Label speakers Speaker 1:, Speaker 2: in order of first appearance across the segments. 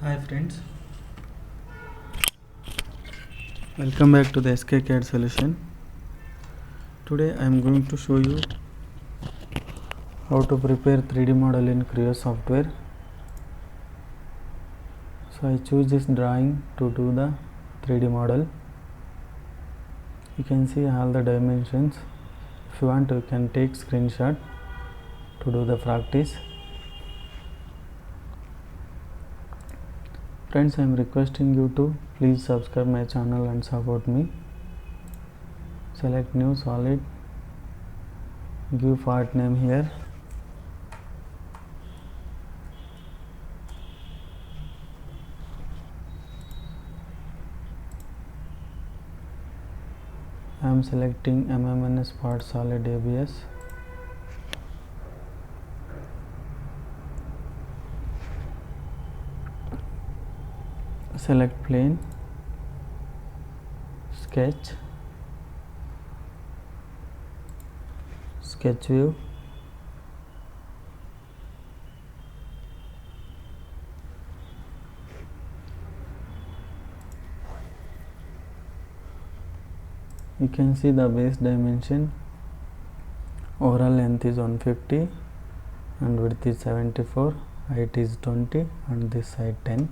Speaker 1: Hi friends, welcome back to the SKCAD solution. Today I am going to show you how to prepare 3D model in CREO software. So I choose this drawing to do the 3D model. You can see all the dimensions. If you want, you can take screenshot to do the practice. Friends, I am requesting you to please subscribe my channel and support me. Select new solid, give part name here. I am selecting MMNS part solid ABS. Select plane, sketch, sketch view, you can see the base dimension. Overall length is 150 and width is 74, height is 20 and this side 10.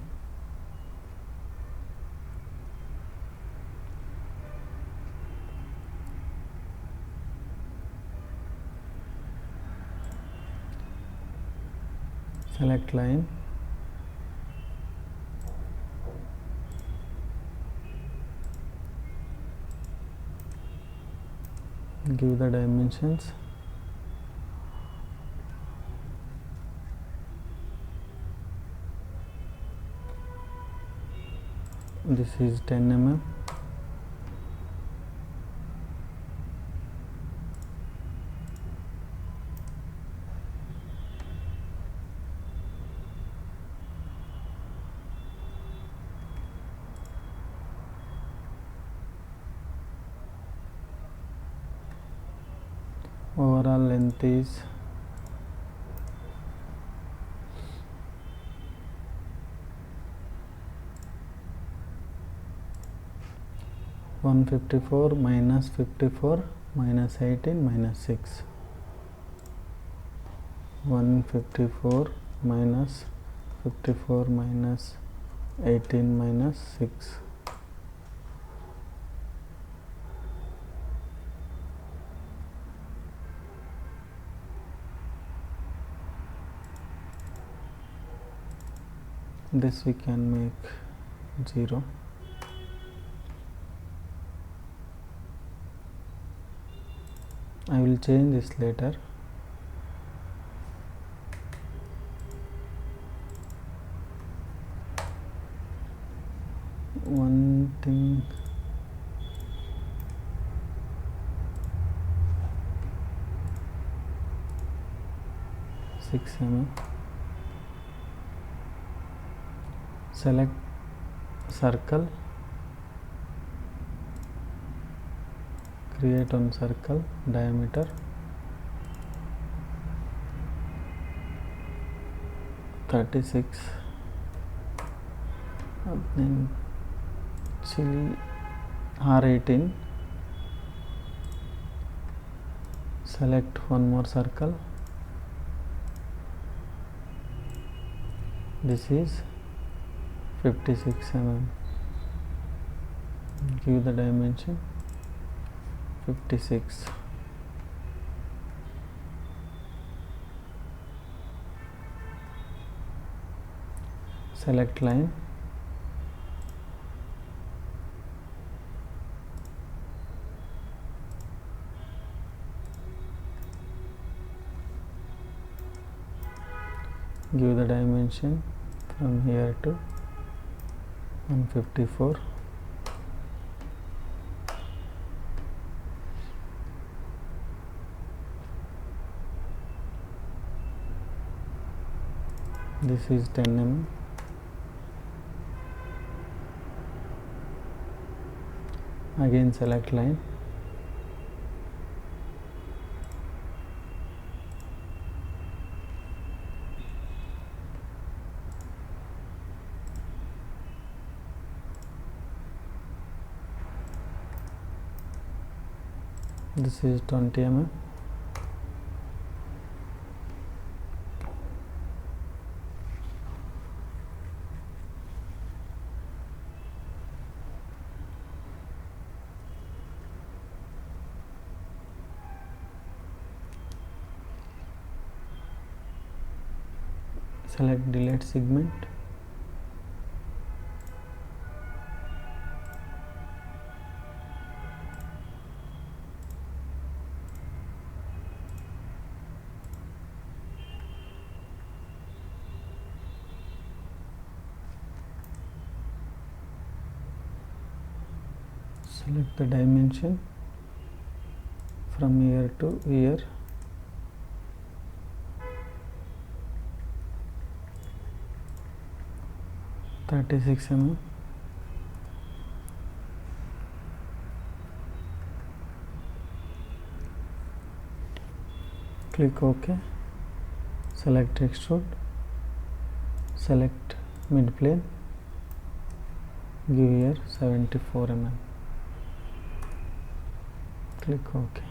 Speaker 1: Select line, give the dimensions. This is 10 mm. Overall length is 154 minus 54 minus 18 minus 6. 154 minus 54 minus 18 minus 6. This we can make 0. I will change this later. One thing, six mm. Select circle, create one circle, diameter 36, then R18. Select one more circle. This is 56 mm. Give the dimension 56. Select line, give the dimension from here to 154. This is 10 mm. Again select line, This is 20 mm. Select delete segment. Select the dimension from here to here. .36 mm. Click OK. Select extrude. Select mid plane. Give here 74 mm. Click OK.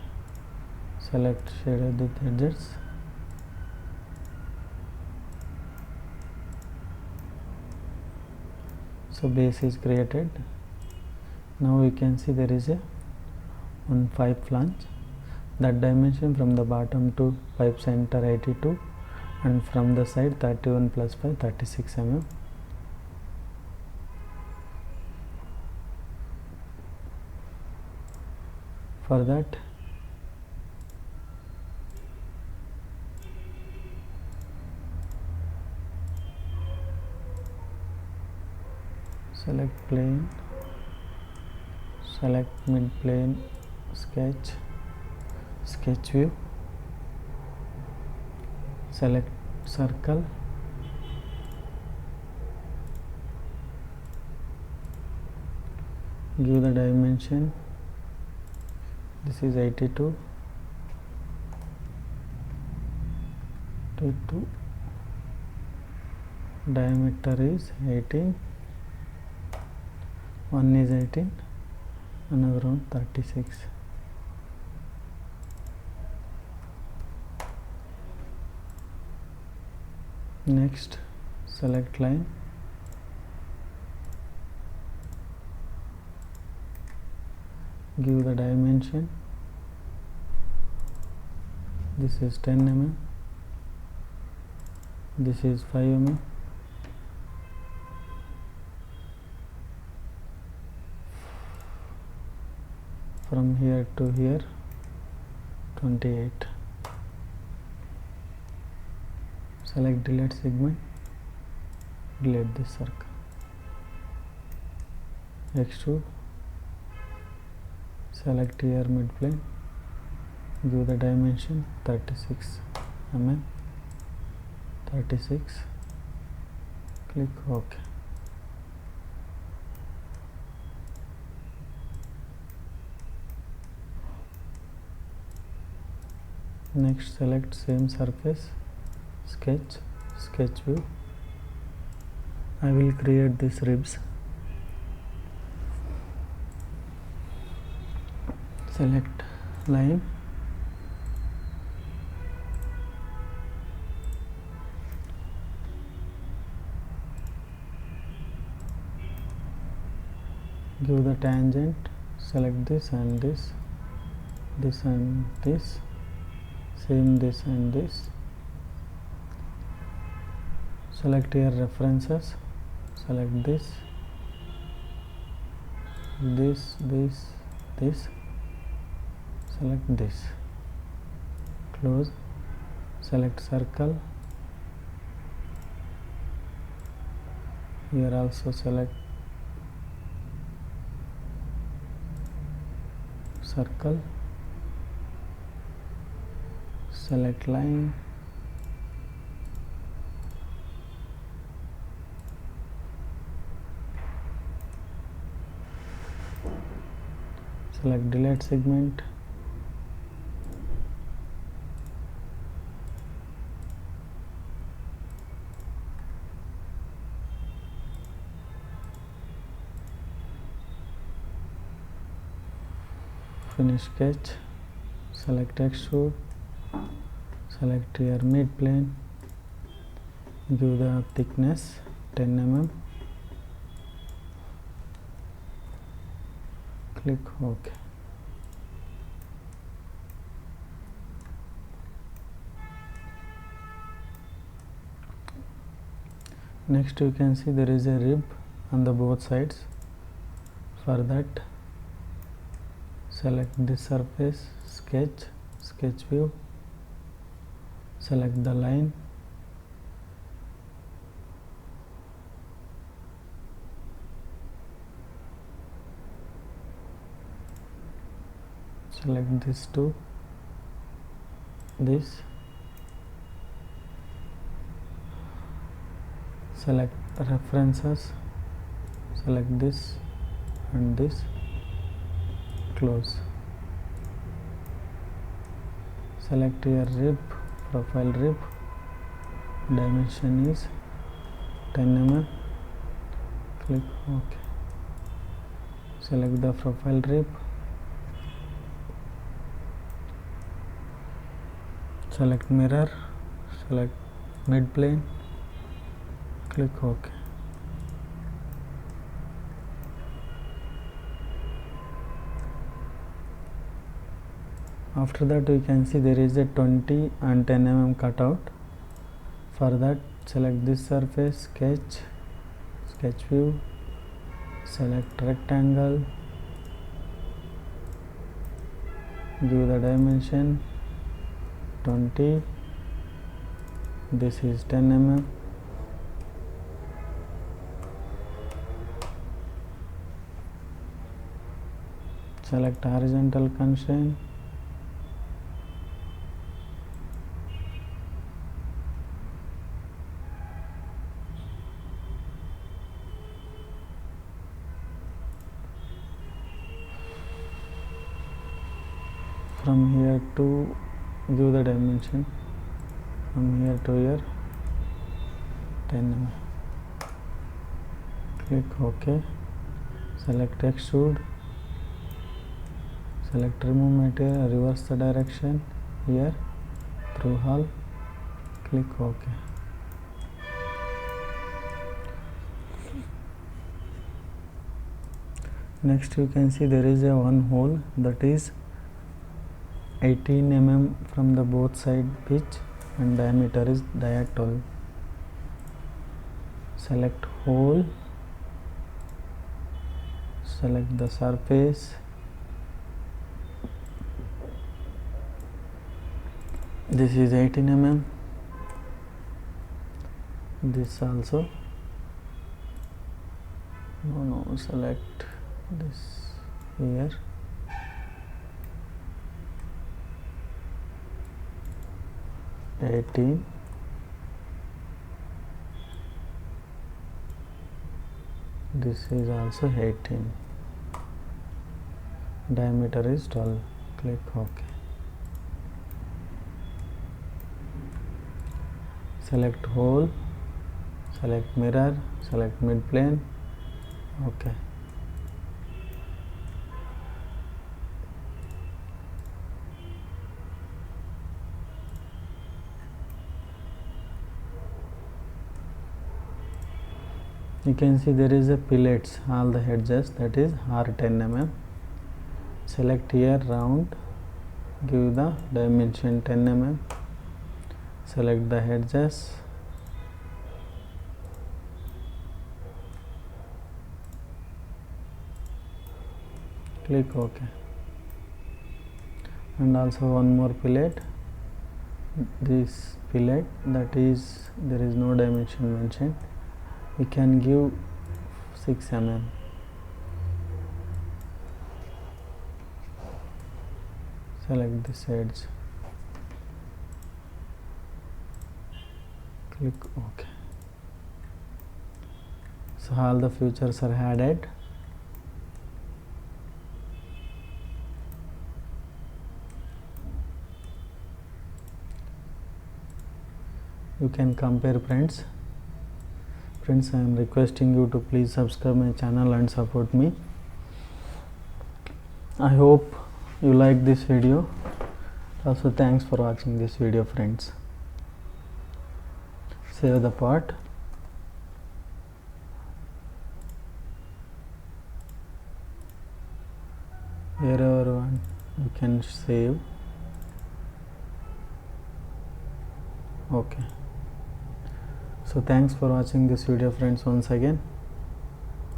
Speaker 1: Select shaded with edges. So base is created. Now we can see there is a 1 flange. That dimension from the bottom to pipe center 82 and from the side 31 plus 5 36 mm. For that select plane, select mid plane, sketch view, select circle, give the dimension. This is 82 to 2. Diameter is 18. One is 18, another one 36. Next, select line. Give the dimension. This is 10 mm. This is 5 mm. From here to here 28. Select delete segment. Delete this circle. Extrude. Select here mid plane. Give the dimension 36 mm. 36. Click OK. Next, select same surface, sketch view. I will create these ribs. Select line. Give the tangent, select this and this, this and this, same this and this. Select here references, select this, this, select this, close, select circle, here also select circle, select line, select delete segment, finish sketch, select extrude, select your mid plane, give the thickness 10 mm, click OK. Next you can see there is a rib on the both sides. For that, select this surface, sketch view, select the line, select this two, this, select references, select this and this, close. Select your rib, profile rib, dimension is 10 mm, click OK. Select the profile rib, select mirror, select mid plane, click OK. After that we can see there is a 20 and 10 mm cutout. For that, select this surface, sketch view, select rectangle, give the dimension 20, this is 10 mm, select horizontal constraint, from here to give the dimension, from here to here 10 mm, click OK. Select extrude, select remove material, reverse the direction here through hull, click OK. Next you can see there is a one hole that is 18 mm from the both side pitch and diameter is diagonal. Select hole, select the surface, this is 18 mm, this also, no, select this here, (18), this is also 18, diameter is 12, click OK. Select hole, select mirror, select mid plane, OK. You can see there is a fillets, all the edges, that is R10 mm. Select here round, give the dimension 10 mm, select the edges, click OK. And also one more fillet, this fillet, that is there is no dimension mentioned, we can give 6 mm. Select this edge, click OK. So all the features are added. You can compare friends. Friends, I am requesting you to please subscribe my channel and support me. I hope you like this video. Also, thanks for watching this video, friends. Save the part. Wherever you can save. Okay. So thanks for watching this video, friends, once again.